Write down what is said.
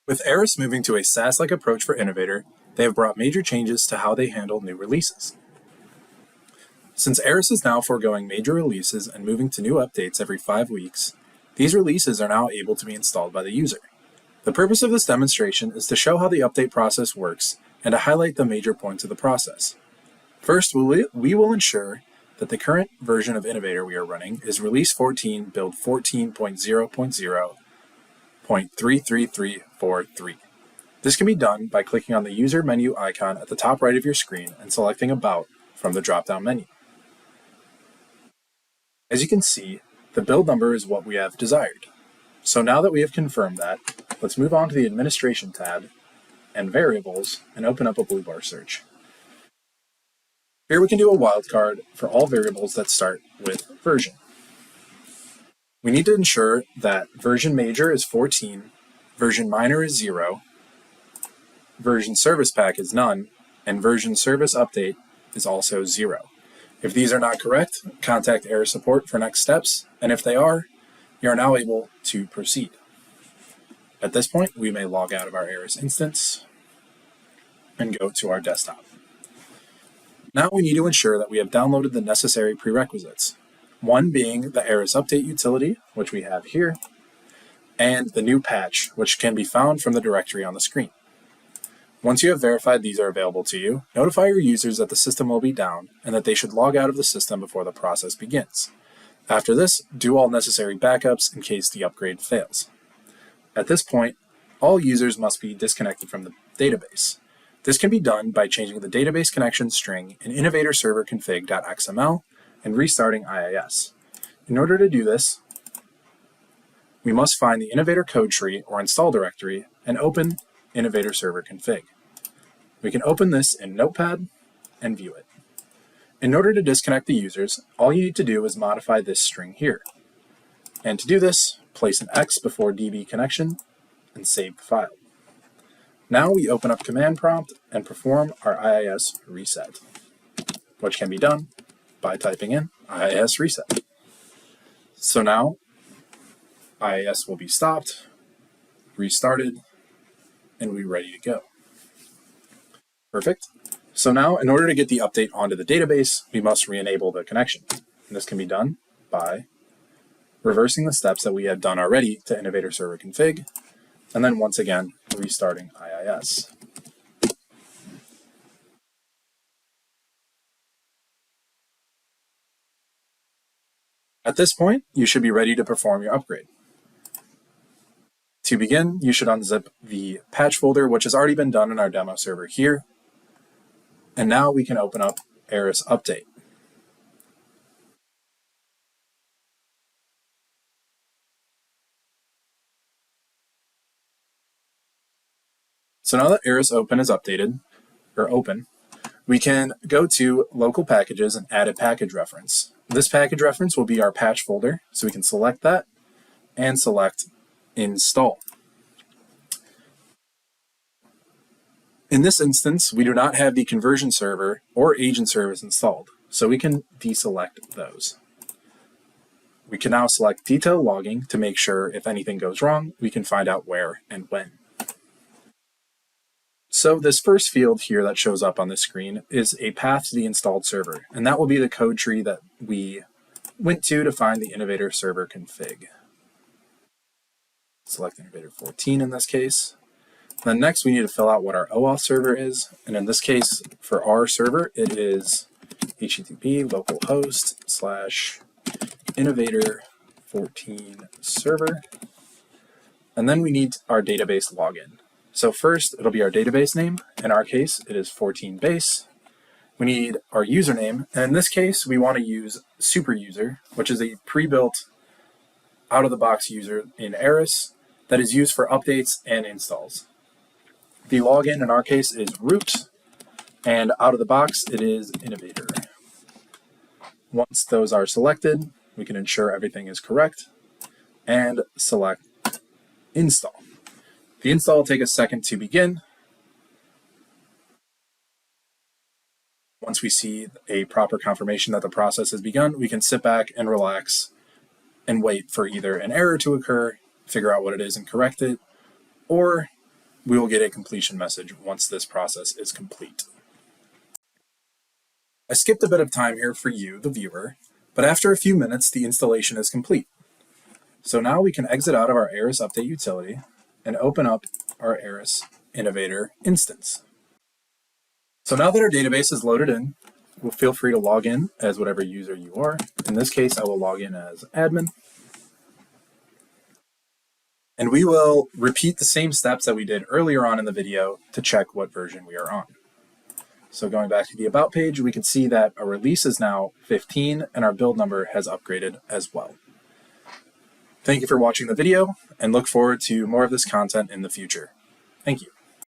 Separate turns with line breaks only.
With Aras moving to a SaaS-like approach for Innovator, they have brought major changes to how they handle new releases. Since Aras is now foregoing major releases and moving to new updates every 5 weeks, these releases are now able to be installed by the user. The purpose of this demonstration is to show how the update process works and to highlight the major points of the process. First, we will ensure that the current version of Innovator we are running is Release 14 Build 14.0.0.33343. This can be done by clicking on the user menu icon at the top right of your screen and selecting About from the drop-down menu. As you can see, the build number is what we have desired. So now that we have confirmed that, let's move on to the Administration tab and Variables and open up a blue bar search. Here we can do a wildcard for all variables that start with version. We need to ensure that version major is 14, version minor is 0, version service pack is none, and version service update is also 0. If these are not correct, contact Aras support for next steps, and if they are, you are now able to proceed. At this point, we may log out of our Aras instance and go to our desktop. Now we need to ensure that we have downloaded the necessary prerequisites, one being the Aras update utility, which we have here, and the new patch, which can be found from the directory on the screen. Once you have verified these are available to you, notify your users that the system will be down and that they should log out of the system before the process begins. After this, do all necessary backups in case the upgrade fails. At this point, all users must be disconnected from the database. This can be done by changing the database connection string in Innovator server config.xml and restarting IIS. In order to do this, we must find the Innovator code tree or install directory and open Innovator server config. We can open this in Notepad and view it. In order to disconnect the users, all you need to do is modify this string here. And to do this, place an X before DB connection and save the file. Now we open up Command Prompt and perform our IIS reset, which can be done by typing in IIS reset. So now IIS will be stopped, restarted, and we're ready to go. Perfect. So now, in order to get the update onto the database, we must re-enable the connection. And this can be done by reversing the steps that we had done already to Innovator server config, and then once again, restarting IIS. At this point, you should be ready to perform your upgrade. To begin, you should unzip the patch folder, which has already been done in our demo server here. And now we can open up Aras Update. So now that Aras Open is updated, or open, we can go to Local Packages and add a package reference. This package reference will be our patch folder, so we can select that and select Install. In this instance, we do not have the conversion server or agent service installed, so we can deselect those. We can now select detail logging to make sure if anything goes wrong, we can find out where and when. So this first field here that shows up on the screen is a path to the installed server, and that will be the code tree that we went to find the Innovator server config. Select Innovator 14 in this case. Then next we need to fill out what our OAuth server is, and in this case for our server it is HTTP localhost / Innovator 14 server, and then we need our database login. So first it'll be our database name. In our case it is 14 base. We need our username, and in this case we want to use super user, which is a pre-built out-of-the-box user in Aras that is used for updates and installs. The login in our case is root, and out of the box it is Innovator. Once those are selected, we can ensure everything is correct and select Install. The install will take a second to begin. Once we see a proper confirmation that the process has begun, we can sit back and relax and wait for either an error to occur, figure out what it is and correct it, or we will get a completion message once this process is complete. I skipped a bit of time here for you, the viewer, but after a few minutes, the installation is complete. So now we can exit out of our Aras Update utility and open up our Aras Innovator instance. So now that our database is loaded in, we'll feel free to log in as whatever user you are. In this case, I will log in as admin. And we will repeat the same steps that we did earlier on in the video to check what version we are on. So going back to the About page, we can see that our release is now 15 and our build number has upgraded as well. Thank you for watching the video and look forward to more of this content in the future. Thank you.